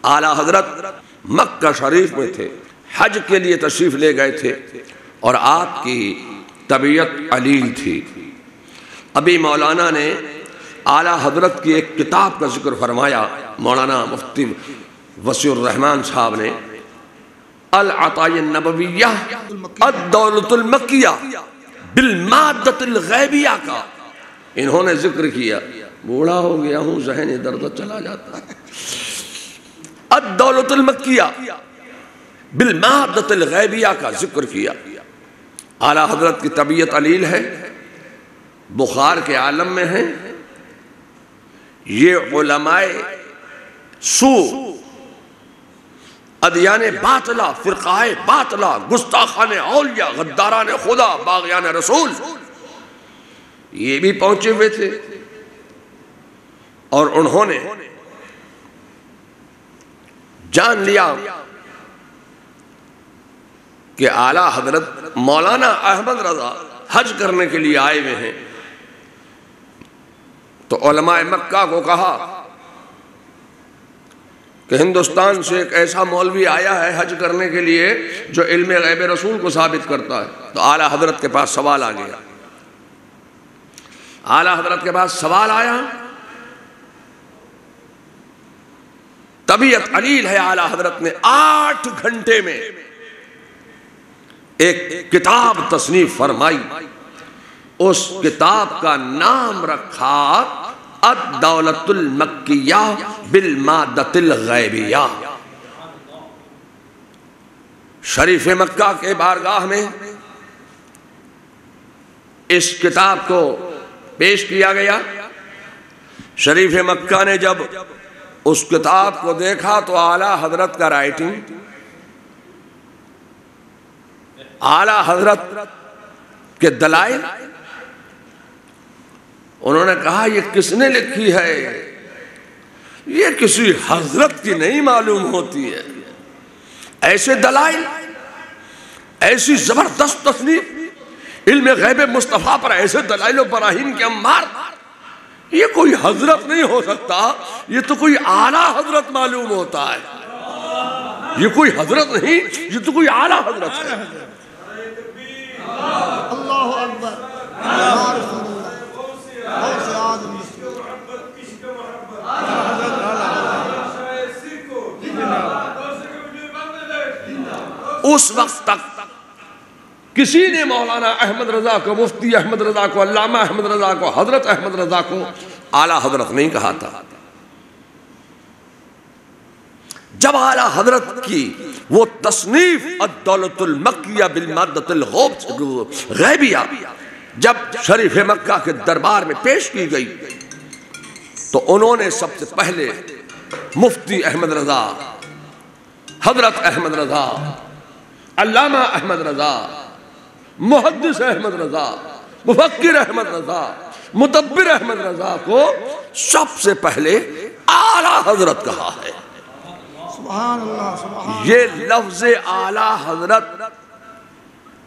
اعلیٰ حضرت مکہ شریف میں تھے، حج کے لیے تشریف لے گئے تھے اور آپ کی طبیعت علیل تھی۔ ابھی مولانا نے اعلیٰ حضرت کی ایک کتاب کا ذکر فرمایا، مولانا مفتی وسیع الرحمن صاحب نے، العطایا النبویہ الدولۃ المکیہ بالمادۃ الغیبیہ کا انہوں نے ذکر کیا۔ بوڑھا ہو گیا ہوں، ذہن ادھر ادھر چلا جاتا ہے۔ الدولۃ المکیہ بالمادۃ الغیبیہ کا ذکر کیا۔ اعلیٰ حضرت کی طبیعت علیل ہے، بخار کے عالم میں ہیں۔ یہ علماء سو، ادیان باطلہ، فرقہ باطلہ، گستاخان اولیاء، غداران خدا، باغیان رسول، یہ بھی پہنچے ہوئے تھے اور انہوں نے جان لیا کہ اعلیٰ حضرت مولانا احمد رضا حج کرنے کے لیے آئے ہوئے ہیں، تو علماء مکہ کو کہا کہ ہندوستان سے ایک ایسا مولوی آیا ہے حج کرنے کے لیے جو علم غیب رسول کو ثابت کرتا ہے۔ تو اعلیٰ حضرت کے پاس سوال آ گیا، اعلیٰ حضرت کے پاس سوال آیا، طبیعت علیل ہے، اعلیٰ حضرت نے 8 گھنٹے میں ایک کتاب تصنیف فرمائی، اس کتاب کا نام رکھا الدولۃ المکیہ بالمادۃ الغیبیہ۔ شریف مکہ کے بارگاہ میں اس کتاب کو پیش کیا گیا۔ شریف مکہ نے جب اس کتاب کو دیکھا تو اعلیٰ حضرت کا رائٹنگ، اعلیٰ حضرت کے دلائل، انہوں نے کہا یہ کس نے لکھی ہے؟ یہ کسی حضرت کی نہیں معلوم ہوتی ہے۔ ایسے دلائل، ایسی زبردست تصنیف علم غیب مصطفیٰ پر، ایسے دلائل و براہین کے انبار، یہ کوئی حضرت نہیں ہو سکتا، یہ تو کوئی اعلیٰ حضرت معلوم ہوتا ہے۔ یہ کوئی حضرت نہیں، یہ تو کوئی اعلیٰ حضرت ہے۔ اللہ اکبر، اس وقت تک کسی نے مولانا احمد رضا کو، مفتی احمد رضا کو، علامہ احمد رضا کو، حضرت احمد رضا کو اعلیٰ حضرت نہیں کہا تھا۔ جب اعلیٰ حضرت کی وہ تصنیف الدولۃ المکیہ بالمادۃ الغیبیہ جب شریف مکہ کے دربار میں پیش کی گئی تو انہوں نے سب سے پہلے مفتی احمد رضا، حضرت احمد رضا، علامہ احمد رضا، محدث احمد رضا، مفکر احمد رضا، مدبر احمد رضا کو سب سے پہلے اعلیٰ حضرت کہا ہے۔ سبحان اللہ، سبحان یہ لفظ اعلیٰ حضرت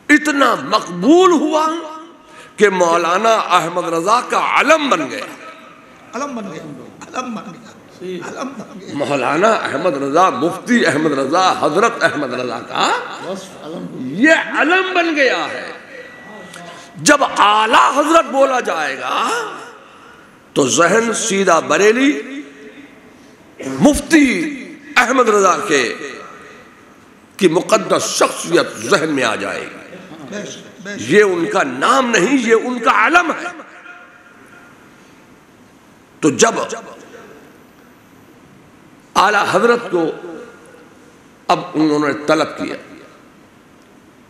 اتنا مقبول ہوا کہ مولانا احمد رضا کا علم بن گیا۔ علم بن گیا، علم بن گیا، علم بن گیا۔ مولانا احمد رضا، مفتی احمد رضا، حضرت احمد رضا کا یہ علم بن گیا ہے۔ جب اعلیٰ حضرت بولا جائے گا تو ذہن سیدھا بریلی مفتی احمد رضا کی مقدس شخصیت ذہن میں آ جائے گی۔ یہ ان کا نام نہیں، یہ ان کا علم ہے۔ تو جب اعلیٰ حضرت کو اب انہوں نے طلب کیا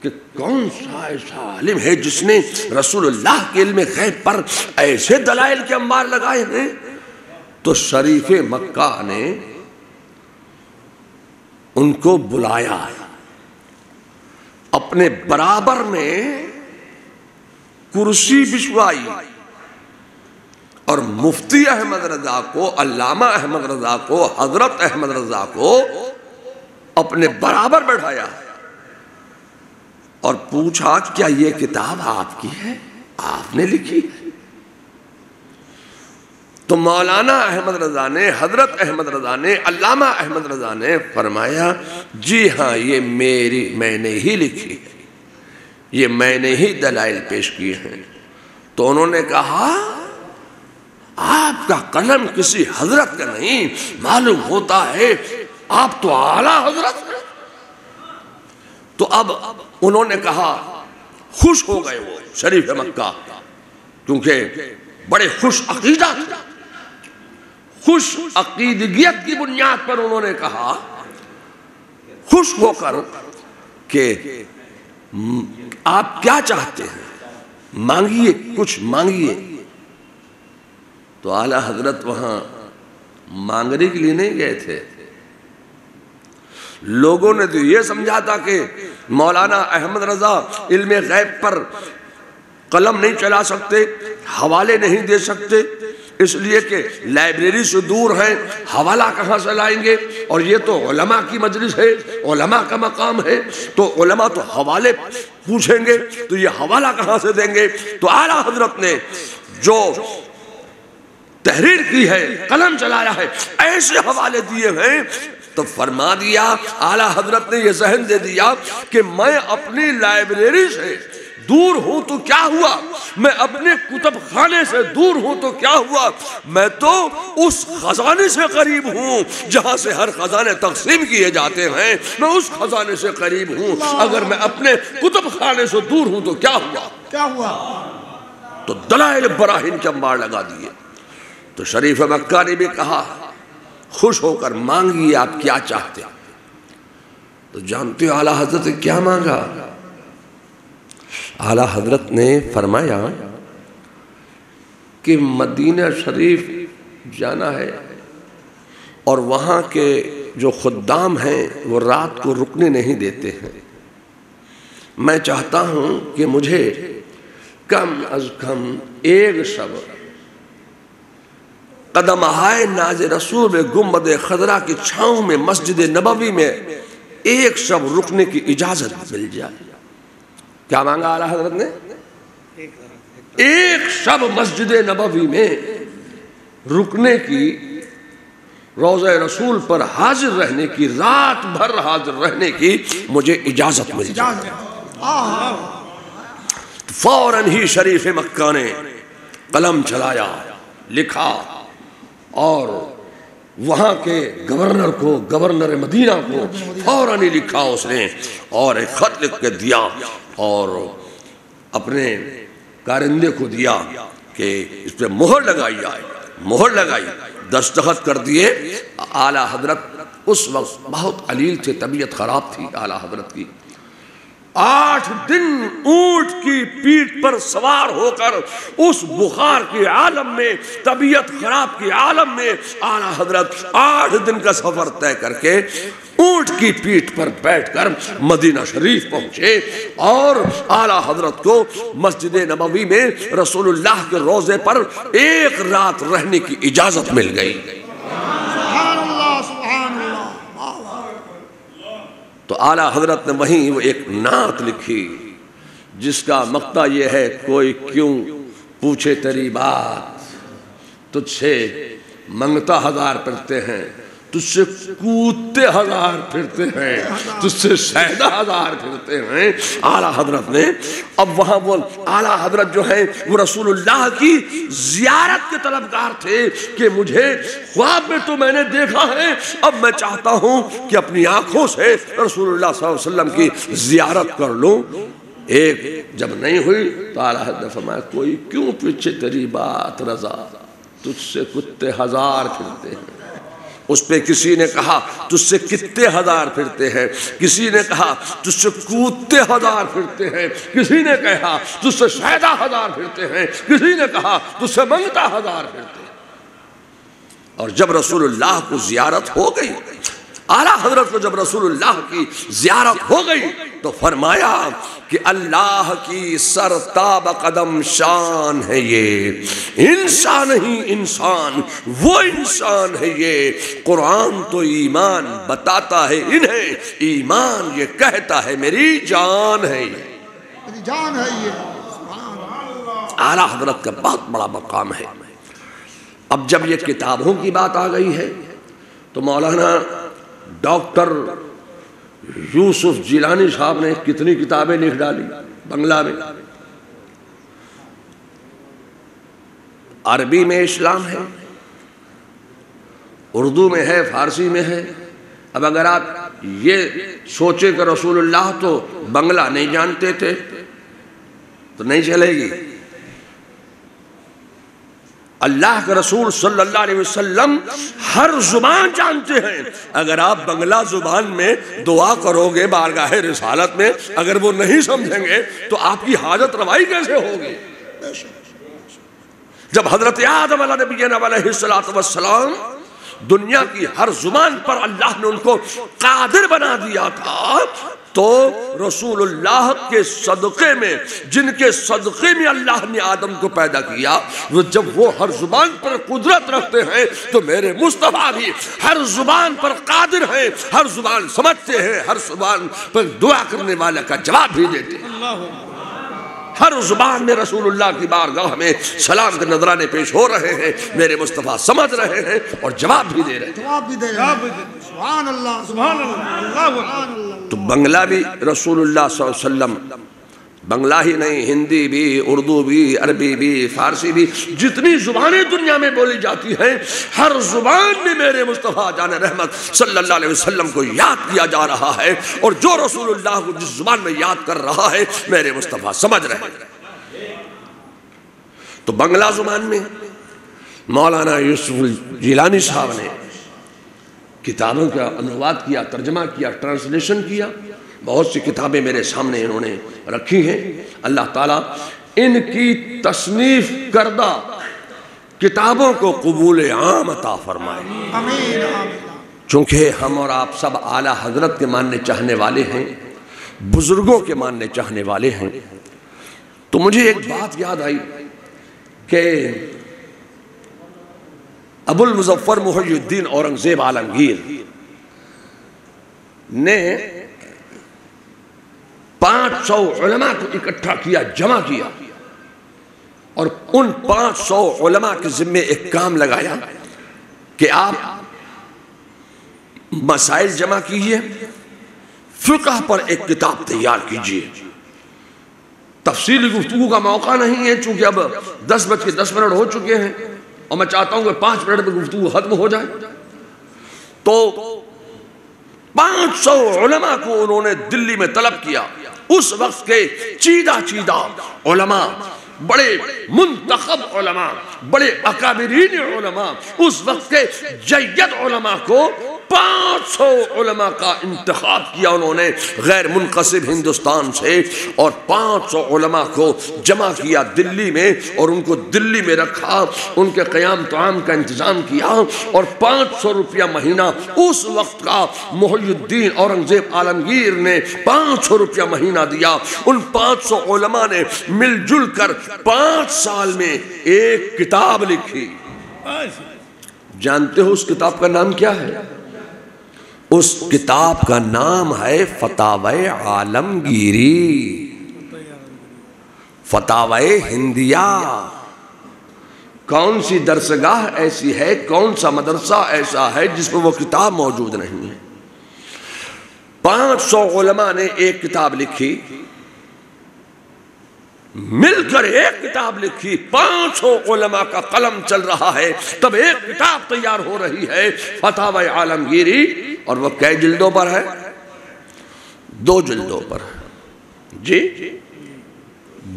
کہ کون سا ایسا عالم ہے جس نے رسول اللہ کے علم غیب پر ایسے دلائل کے انبار لگائے ہیں، تو شریف مکہ نے ان کو بلایا، اپنے برابر میں کرسی بچھوائی اور مفتی احمد رضا کو، علامہ احمد رضا کو، حضرت احمد رضا کو اپنے برابر بیٹھایا اور پوچھا کیا یہ کتاب آپ کی ہے، آپ نے لکھی؟ تو مولانا احمد رضا نے، حضرت احمد رضا نے، علامہ احمد رضا نے فرمایا جی ہاں یہ میں نے ہی لکھی ہے، یہ میں نے ہی دلائل پیش کیے ہیں۔ تو انہوں نے کہا آپ کا قلم کسی حضرت کا نہیں، معلوم ہوتا ہے آپ تو اعلیٰ حضرت ہیں۔ تو اب انہوں نے کہا، خوش ہو گئے وہ شریف مکہ، کیونکہ بڑے خوش عقیدہ تھے، خوش عقیدگیت کی بنیاد پر انہوں نے کہا، خوش ہو کر کہ آپ کیا چاہتے ہیں، مانگیے، کچھ مانگیے۔ تو اعلیٰ حضرت وہاں مانگنے کے لیے نہیں گئے تھے۔ لوگوں نے تو یہ سمجھا تھا کہ مولانا احمد رضا علم غیب پر قلم نہیں چلا سکتے، حوالے نہیں دے سکتے، اس لیے کہ لائبریری سے دور ہیں، حوالہ کہاں سے لائیں گے، اور یہ تو علماء کی مجلس ہے، علماء کا مقام ہے، تو علماء تو حوالے پوچھیں گے، تو یہ حوالہ کہاں سے دیں گے۔ تو اعلیٰ حضرت نے جو تحریر کی ہے، قلم چلایا ہے، ایسے حوالے دیے ہیں، تو فرما دیا، اعلیٰ حضرت نے یہ ذہن دے دیا کہ میں اپنی لائبریری سے دور ہوں تو کیا ہوا، میں اپنے کتب خانے سے دور ہوں تو کیا ہوا، میں تو اس خزانے سے قریب ہوں جہاں سے ہر خزانے تقسیم کیے جاتے ہیں، میں اس خزانے سے قریب ہوں۔ اگر میں اپنے کتب خانے سے دور ہوں تو کیا ہوا، کیا ہوا؟ تو دلائل براہین کے انبار لگا دیے۔ تو شریف مکہ نے بھی کہا، خوش ہو کر مانگیے آپ کیا چاہتے ہیں۔ تو جانتے ہو اعلیٰ حضرت نے کیا مانگا؟ اعلیٰ حضرت نے فرمایا کہ مدینہ شریف جانا ہے، اور وہاں کے جو خدام ہیں وہ رات کو رکنے نہیں دیتے ہیں، میں چاہتا ہوں کہ مجھے کم از کم ایک شب قدمہائے ناز رسول میں گنبد خضرا کی چھاؤں میں مسجد نبوی میں ایک شب رکنے کی اجازت مل جائے۔ کیا مانگا اعلیٰ حضرت نے؟ ایک شب مسجد نبوی میں رکنے کی، روضہ رسول پر حاضر رہنے کی، رات بھر حاضر رہنے کی مجھے اجازت مل جائے۔ فوراً ہی شریف مکہ نے قلم چلایا، لکھا، اور وہاں کے گورنر کو، گورنر مدینہ کو فوراً ہی لکھا اس نے، اور ایک خط لکھ کے دیا، اور اپنے کارندے کو دیا کہ اس پہ مہر لگائی جائے۔ مہر لگائی، دستخط کر دیے۔ اعلیٰ حضرت اس وقت بہت علیل تھے، طبیعت خراب تھی اعلیٰ حضرت کی۔ 8 دن اونٹ کی پیٹھ پر سوار ہو کر اس بخار کے عالم میں، طبیعت خراب کے عالم میں، اعلیٰ حضرت 8 دن کا سفر طے کر کے اونٹ کی پیٹھ پر بیٹھ کر مدینہ شریف پہنچے، اور اعلیٰ حضرت کو مسجد نبوی میں رسول اللہ کے روضے پر ایک رات رہنے کی اجازت مل گئی۔ سبحان اللہ، سبحان اللہ۔ تو اعلیٰ حضرت نے وہیں وہ ایک نعت لکھی جس کا مقطع یہ ہے، کوئی کیوں پوچھے تیری بات، تجھ سے منگتا 1000 پھرتے ہیں، تجھ سے کودتے 1000 پھرتے ہیں، تجھ سے شہدہ 1000 پھرتے ہیں۔ اعلیٰ حضرت نے اب وہاں وہ اعلیٰ حضرت جو ہیں وہ رسول اللہ کی زیارت کے طلبگار تھے کہ مجھے خواب میں تو میں نے دیکھا ہے، اب میں چاہتا ہوں کہ اپنی آنکھوں سے رسول اللہ صلی اللہ علیہ وسلم کی زیارت کر لوں۔ ایک جب نہیں ہوئی تو اعلیٰ حضرت نے فرمایا، کوئی کیوں پیچھے تیری بات رضا، تجھ سے کتے 1000 پھرتے ہیں۔ اس پہ کسی نے کہا تجھ سے کتے 1000 پھرتے ہیں، کسی نے کہا تجھ سے کودتے 1000 پھرتے ہیں، کسی نے کہا تجھ سے شہدہ 1000 پھرتے ہیں، کسی نے کہا تجھ سے منگتا 1000 پھرتے ہیں۔ اور جب رسول اللہ کو زیارت ہو گئی، اعلیٰ حضرت کو جب رسول اللہ کی زیارت ہو گئی تو فرمایا کہ اللہ کی سرتاب قدم شان ہے یہ، انسان نہیں انسان، وہ انسان ہے یہ۔ قرآن تو ایمان بتاتا ہے انہیں، ایمان یہ کہتا ہے میری جان ہے یہ، میری جان ہے یہ۔ سبحان اللہ۔ اعلیٰ حضرت کا بہت بڑا مقام ہے۔ اب جب یہ کتابوں کی بات آ گئی ہے تو مولانا ڈاکٹر یوسف جیلانی صاحب نے کتنی کتابیں لکھ ڈالی بنگلہ میں. عربی میں اسلام ہے، اردو میں ہے، فارسی میں ہے. اب اگر آپ یہ سوچے کہ رسول اللہ تو بنگلہ نہیں جانتے تھے تو نہیں چلے گی. اللہ کے رسول صلی اللہ علیہ وسلم ہر زبان جانتے ہیں. اگر آپ بنگلہ زبان میں دعا کرو گے بارگاہ رسالت میں، اگر وہ نہیں سمجھیں گے تو آپ کی حاجت روائی کیسے ہوگی؟ جب حضرت آدم علیہ نبینا علیہ السلام دنیا کی ہر زبان پر اللہ نے ان کو قادر بنا دیا تھا، تو رسول اللہ کے صدقے میں، جن کے صدقے میں اللہ نے آدم کو پیدا کیا، جب وہ ہر زبان پر قدرت رکھتے ہیں تو میرے مصطفیٰ بھی ہر زبان پر قادر ہیں، ہر زبان سمجھتے ہیں، ہر زبان پر دعا کرنے والے کا جواب بھی دیتے ہیں. ہر زبان میں رسول اللہ کی بارگاہ میں سلام کے نذرانے پیش ہو رہے ہیں، میرے مصطفیٰ سمجھ رہے ہیں اور جواب بھی دے رہے ہیں. سبحان اللہ سبحان اللہ. تو بنگلہ بھی رسول اللہ صلی اللہ علیہ وسلم، بنگلہ ہی نہیں، ہندی بھی، اردو بھی، عربی بھی، فارسی بھی، جتنی زبانیں دنیا میں بولی جاتی ہیں ہر زبان میں میرے مصطفیٰ جان رحمت صلی اللہ علیہ وسلم کو یاد کیا جا رہا ہے، اور جو رسول اللہ کو جس زبان میں یاد کر رہا ہے میرے مصطفیٰ سمجھ رہے ہیں. تو بنگلہ زبان میں مولانا یوسف جیلانی صاحب نے کتابوں کا انواد کیا، ترجمہ کیا، ٹرانسلیشن کیا. بہت سی کتابیں میرے سامنے انہوں نے رکھی ہیں. اللہ تعالیٰ ان کی تصنیف کردہ کتابوں کو قبول عام عطا فرمائے. آمین. چونکہ ہم اور آپ سب اعلیٰ حضرت کے ماننے چاہنے والے ہیں، بزرگوں کے ماننے چاہنے والے ہیں، تو مجھے ایک بات یاد آئی کہ ابو المظفر محی الدین اورنگزیب عالمگیر نے 500 علماء کو اکٹھا کیا، جمع کیا، اور ان 500 علماء کے ذمے ایک کام لگایا کہ آپ مسائل جمع کیجئے، فقہ پر ایک کتاب تیار کیجئے. تفصیلی گفتگو کا موقع نہیں ہے چونکہ اب 10:10 ہو چکے ہیں اور میں چاہتا ہوں کہ 5 منٹ میں گفتگو ختم ہو جائے. تو 500 علماء کو انہوں نے دلی میں طلب کیا. اس وقت کے چیدہ علماء، بڑے منتخب علماء، بڑے اکابرین علماء، اس وقت کے جید علماء کو 500 علماء کا انتخاب کیا انہوں نے غیر منقسم ہندوستان سے، اور 500 علماء کو جمع کیا دلی میں، اور ان کو دلی میں رکھا، ان کے قیام طعام کا انتظام کیا، اور 500 روپیہ مہینہ اس وقت کا محی الدین اورنگزیب عالمگیر نے 500 روپیہ مہینہ دیا. ان 500 علماء نے مل جل کر 5 سال میں ایک کتاب لکھی. جانتے ہو اس کتاب کا نام کیا ہے؟ اس کتاب کا نام ہے فتاوی عالمگیری، فتاوی ہندیہ. کون سی درسگاہ ایسی ہے، کون سا مدرسہ ایسا ہے جس میں وہ کتاب موجود نہیں ہے؟ 500 علماء نے ایک کتاب لکھی، مل کر ایک کتاب لکھی. 500 علماء کا قلم چل رہا ہے، تب ایک کتاب تیار ہو رہی ہے، فتاوی عالمگیری. اور وہ کئی جلدوں پر ہے؟ 2 جلدوں پر. جی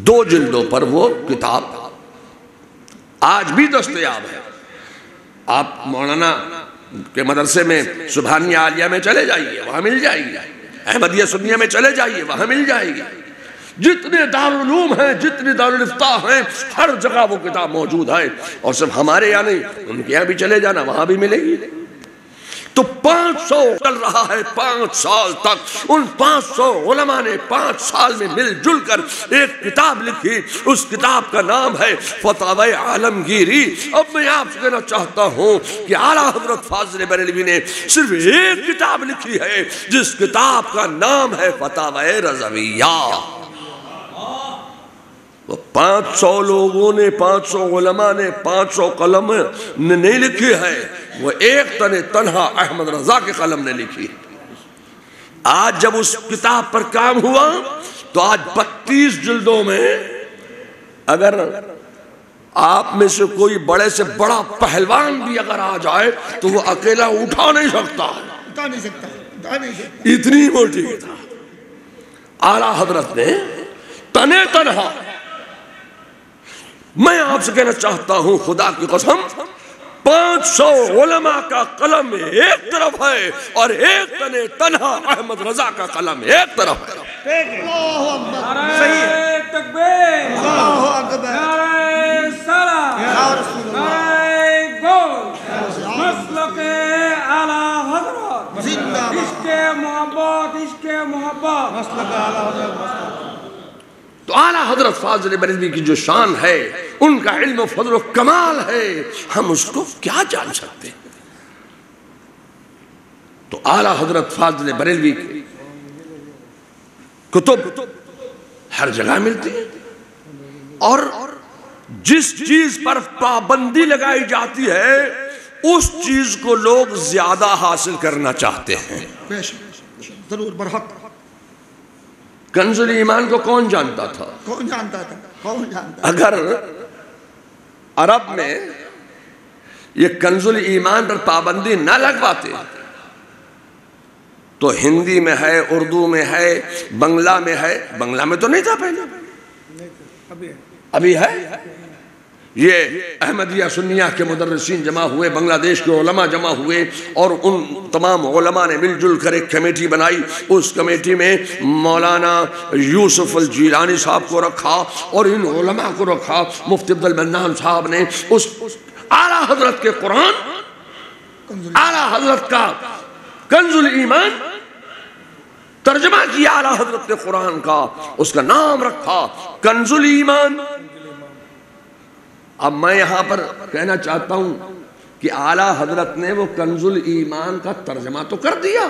2 جلدوں پر وہ کتاب آج بھی دستیاب ہے. آپ مولانا کے مدرسے میں سبحانیہ عالیہ میں چلے جائیے، وہاں مل جائے گی. احمدیہ سنیہ میں چلے جائیے، وہاں مل جائے گی. جتنے دارالعلوم ہیں، جتنے دارالافتاء ہیں، ہر جگہ وہ کتاب موجود ہے. اور صرف ہمارے یہاں نہیں، ان کے یہاں بھی چلے جانا، وہاں بھی ملے گی. تو 500 چل رہا ہے 5 سال تک. ان 500 علماء نے 5 سال میں مل جل کر ایک کتاب لکھی. اس کتاب کا نام ہے فتاوی عالمگیری. اب میں آپ سے کہنا چاہتا ہوں کہ اعلیٰ حضرت فاضل بریلوی نے صرف ایک کتاب لکھی ہے جس کتاب کا نام ہے فتاوی رضویہ. وہ 500 لوگوں نے 500 علماء نے 500 قلم نے نہیں لکھی ہے، وہ ایک تنہا احمد رضا کے قلم نے لکھی. آج جب اس کتاب پر کام ہوا تو آج 32 جلدوں میں اگر آپ میں سے کوئی بڑے سے بڑا پہلوان بھی اگر آ جائے تو وہ اکیلا اٹھا نہیں سکتا، اتنی موٹی کتاب اعلیٰ حضرت نے تنہا. میں آپ سے کہنا چاہتا ہوں خدا کی قسم 500 علماء کا قلم ایک طرف ہے اور ایک تنہا احمد رضا کا قلم ایک طرف ہے. اللہ اکبر، نعرہ تکبیر، اللہ اکبر، نعرہ صلاۃ، یا رسول اللہ، نعرہ گول، مسلک اعلیٰ حضرت، زندہ باد، عشق محبت، عشق محبت، مسلک اعلیٰ حضرت. تو اعلیٰ حضرت فاضل بریلوی کی جو شان ہے، ان کا علم و فضل و کمال ہے، ہم اس کو کیا جان سکتے ہیں. تو اعلیٰ حضرت فاضل بریلوی کی کتب ہر جگہ ملتی ہے، اور جس چیز پر پابندی لگائی جاتی ہے اس چیز کو لوگ زیادہ حاصل کرنا چاہتے ہیں. بے شک ضرور برحق. کنز ایمان کو کون جانتا تھا؟ کون جانتا تھا؟ کون جانتا؟ اگر عرب میں یہ کنز ایمان پر پابندی نہ لگواتے تو ہندی میں ہے، اردو میں ہے، بنگلہ میں ہے. بنگلہ میں تو نہیں تھا پہلے، ابھی ہے. یہ احمدیہ سنیہ کے مدرسین جمع ہوئے، بنگلہ دیش کے علماء جمع ہوئے، اور ان تمام علماء نے مل جل کر ایک کمیٹی بنائی. اس کمیٹی میں مولانا یوسف الجیلانی صاحب کو رکھا اور ان علماء کو رکھا. مفتی عبد المنان صاحب نے اس اعلیٰ حضرت کے قرآن، اعلیٰ حضرت کا کنز ایمان ترجمہ کیا. اعلیٰ حضرت کے قرآن کا اس کا نام رکھا کنز ایمان. اب میں یہاں پر کہنا چاہتا ہوں کہ اعلیٰ حضرت نے وہ کنز ایمان کا ترجمہ تو کر دیا،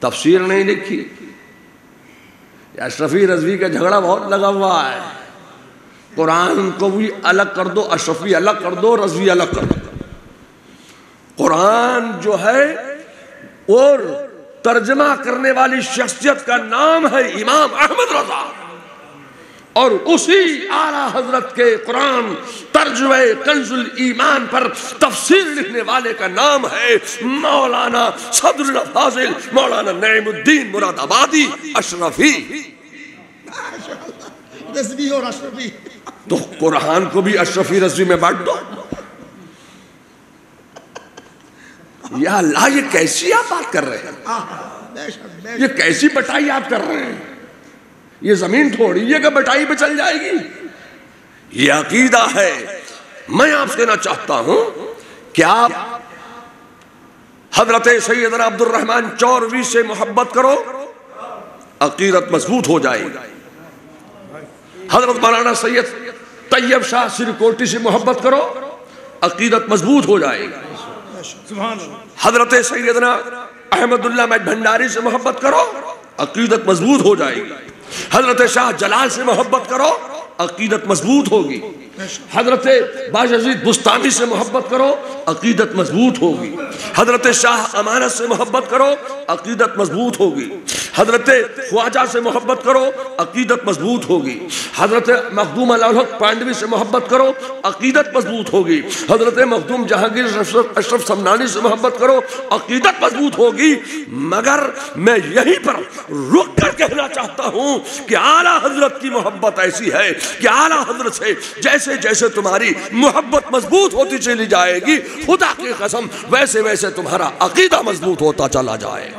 تفسیر نہیں لکھی. اشرفی رضوی کا جھگڑا بہت لگا ہوا ہے. قرآن کو بھی الگ کر دو، اشرفی الگ کر دو، رضوی الگ کر دو. قرآن جو ہے اور ترجمہ کرنے والی شخصیت کا نام ہے امام احمد رضا، اور اسی اعلیٰ حضرت کے قرآن ترجمہ کنز ایمان پر تفسیر لکھنے والے کا نام ہے مولانا صدر الفاضل مولانا نعیم الدین مراد آبادی اشرفی. رضوی اور اشرفی. تو قرآن کو بھی اشرفی رضوی میں بانٹ دو. یا اللہ، یہ کیسی آپ بات کر رہے ہیں؟ یہ کیسی بٹائی آپ کر رہے ہیں؟ یہ زمین تھوڑی ہے کہ بٹائی پہ چل جائے گی. یہ عقیدہ ہے. میں آپ سے کہنا چاہتا ہوں کہ آپ حضرت سیدنا عبد الرحمن چوروی سے محبت کرو، عقیدت مضبوط ہو جائے گی. حضرت مولانا سید طیب شاہ سرکوٹی سے محبت کرو، عقیدت مضبوط ہو جائے گی. حضرت سیدنا احمد اللہ مہد بھنڈاری سے محبت کرو، عقیدت مضبوط ہو جائے گی. حضرت شاہ جلال سے محبت کرو، عقیدت مضبوط ہوگی. حضرت باجزید بستانی سے محبت کرو، عقیدت مضبوط ہوگی. حضرت شاہ امانت سے محبت کرو، عقیدت مضبوط ہوگی. حضرت خواجہ سے محبت کرو، عقیدت مضبوط ہوگی. حضرت مخدوم الحق پانڈوی سے محبت کرو، عقیدت مضبوط ہوگی. حضرت مخدوم جہانگیر اشرف سمنانی سے محبت کرو، عقیدت مضبوط ہوگی. مگر میں یہیں پر رک کر کہنا چاہتا ہوں کہ اعلیٰ حضرت کی محبت ایسی ہے کہ اعلیٰ حضرت سے جیسے جیسے تمہاری محبت مضبوط ہوتی چلی جائے گی، خدا کی قسم ویسے ویسے تمہارا عقیدہ مضبوط ہوتا چلا جائے.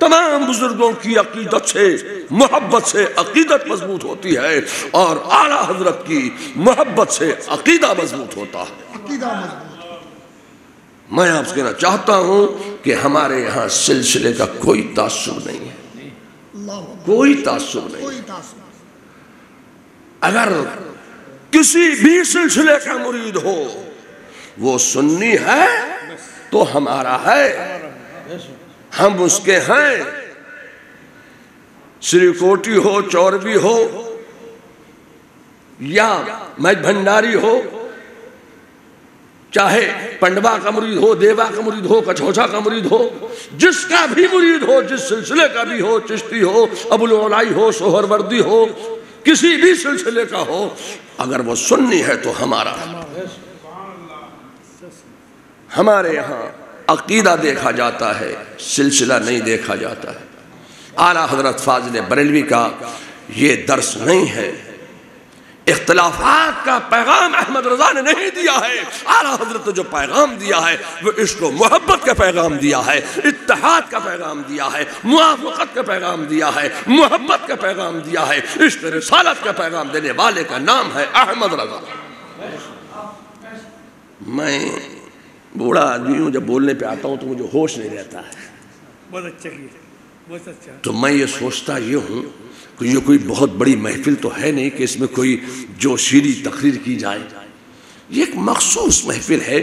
تمام بزرگوں کی عقیدت سے، محبت سے عقیدت مضبوط ہوتی ہے، اور اعلیٰ حضرت کی محبت سے عقیدہ مضبوط ہوتا ہے. میں آپ سے کہنا چاہتا ہوں کہ ہمارے یہاں سلسلے کا کوئی تعصب نہیں ہے، کوئی تعصب نہیں. اگر کسی بھی سلسلے کا مرید ہو، وہ سنی ہے تو ہمارا ہے، ہم اس کے ہیں. سری کوٹی ہو، چوربی ہو، یا مجھ بھنڈاری ہو، چاہے پنڈوا کا مرید ہو، دیوا کا مرید ہو، کچھوچا کا مرید ہو، جس کا بھی مرید ہو، جس سلسلے کا بھی ہو، چشتی ہو، ابوالعلائی ہو، سہروردی ہو، کسی بھی سلسلے کا ہو، اگر وہ سنی ہے تو ہمارا ہمارے یہاں عقیدہ دیکھا جاتا ہے، سلسلہ نہیں دیکھا جاتا ہے۔ اعلیٰ حضرت فاضل بریلوی کا یہ درس نہیں ہے، اختلافات کا پیغام احمد رضا نے نہیں دیا ہے۔ اعلیٰ حضرت نے جو پیغام دیا ہے وہ عشق و محبت کا پیغام دیا ہے، اتحاد کا پیغام دیا ہے، موافقت کا پیغام دیا ہے، محبت کا پیغام دیا ہے، عشق رسالت کا پیغام دینے والے کا نام ہے احمد رضا۔ میں بوڑھا آدمی ہوں، جب بولنے پہ آتا ہوں تو مجھے ہوش نہیں رہتا ہے، بہت اچھا کیا، بہت اچھا۔ تو میں یہ سوچتا یہ ہوں کہ یہ کوئی بہت بڑی محفل تو ہے نہیں کہ اس میں کوئی جوشیلی تقریر کی جائے، یہ ایک مخصوص محفل ہے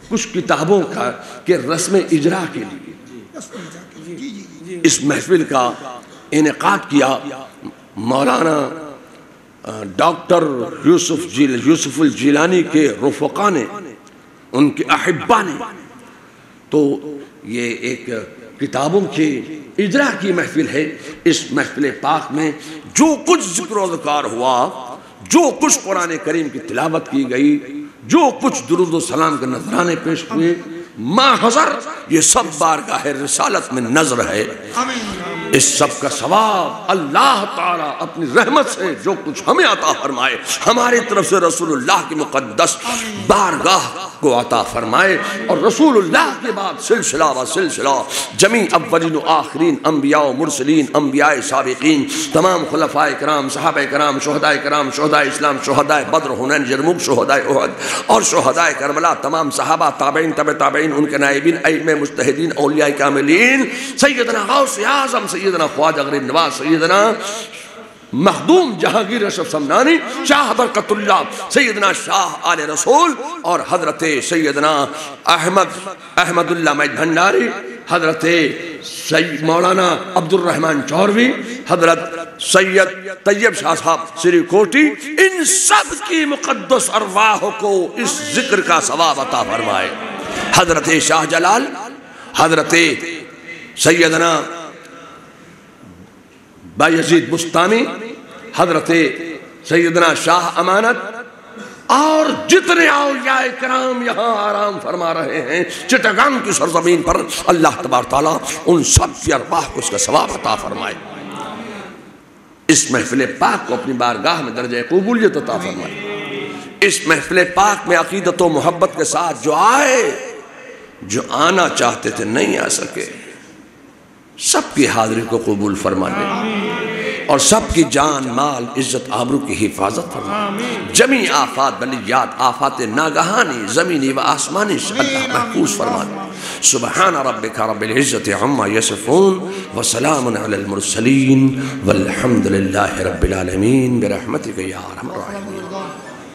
کچھ کتابوں کا کہ رسم اجرا کے لیے اس محفل کا انعقاد کیا مولانا ڈاکٹر یوسف الجیلانی کے رفقا نے، ان کے احبا نے، تو یہ ایک کتابوں کے اجرا کی محفل ہے۔ اس محفل پاک میں جو کچھ ذکر و اذکار ہوا، جو کچھ قرآن کریم کی تلاوت کی گئی، جو کچھ درود و سلام کے نذرانے پیش ہوئے، ما حضر، یہ سب بارگاہ رسالت میں نظر ہے۔ اس سب کا ثواب اللہ تعالیٰ اپنی رحمت سے جو کچھ ہمیں عطا فرمائے، ہماری طرف سے رسول اللہ کی مقدس بارگاہ کو عطا فرمائے، اور رسول اللہ کے بعد سلسلہ و سلسلہ جمیع اولین و آخرین، انبیاء و مرسلین، انبیاء سابقین، تمام خلفاء کرام، صحابہ کرام، شہداء کرام، شہداء اسلام، شہداء بدر، حنین، یرموک، شہداء احد اور شہداء کربلا، تمام صحابہ، تابعین، تبع تابعین، ان کے نائبین، ائمہ مجتہدین، اولیاء کاملین، سیدنا غوث اعظم، سیدنا خواجہ غریب نواز، سیدنا مخدوم جہانگیر اشرف سمنانی، شاہ برکت اللہ، سیدنا شاہ آل رسول، اور حضرت سیدنا احمد اللہ مجد بھنڈاری، حضرت مولانا عبد الرحمن چوروی، حضرت سید طیب شاہ صاحب سری کوٹی، ان سب کی مقدس ارواح کو اس ذکر کا ثواب عطا فرمائے۔ حضرت شاہ جلال، حضرت سیدنا بایزید بستانی، حضرت سیدنا شاہ امانت، اور جتنے اولیاء کرام یہاں آرام فرما رہے ہیں چٹگان کی سرزمین پر، اللہ تبارک تعالیٰ ان سب کی ارواح کو اس کا ثواب عطا فرمائے۔ اس محفل پاک کو اپنی بارگاہ میں درجہ قبولیت عطا فرمائے۔ اس محفل پاک میں عقیدت و محبت کے ساتھ جو آئے، جو آنا چاہتے تھے نہیں آ سکے، سب کی حاضری کو قبول فرما لے، اور سب کی جان، مال، عزت، آبرو کی حفاظت فرما۔ جمیع آفات، بلیات، آفات ناگہانی، زمینی و آسمانی سے اللہ محفوظ فرما دے۔ سبحان ربک رب العزت عما یصفون وسلام علی المرسلین والحمد للہ رب العالمین برحمتک یا ارحم الراحمین۔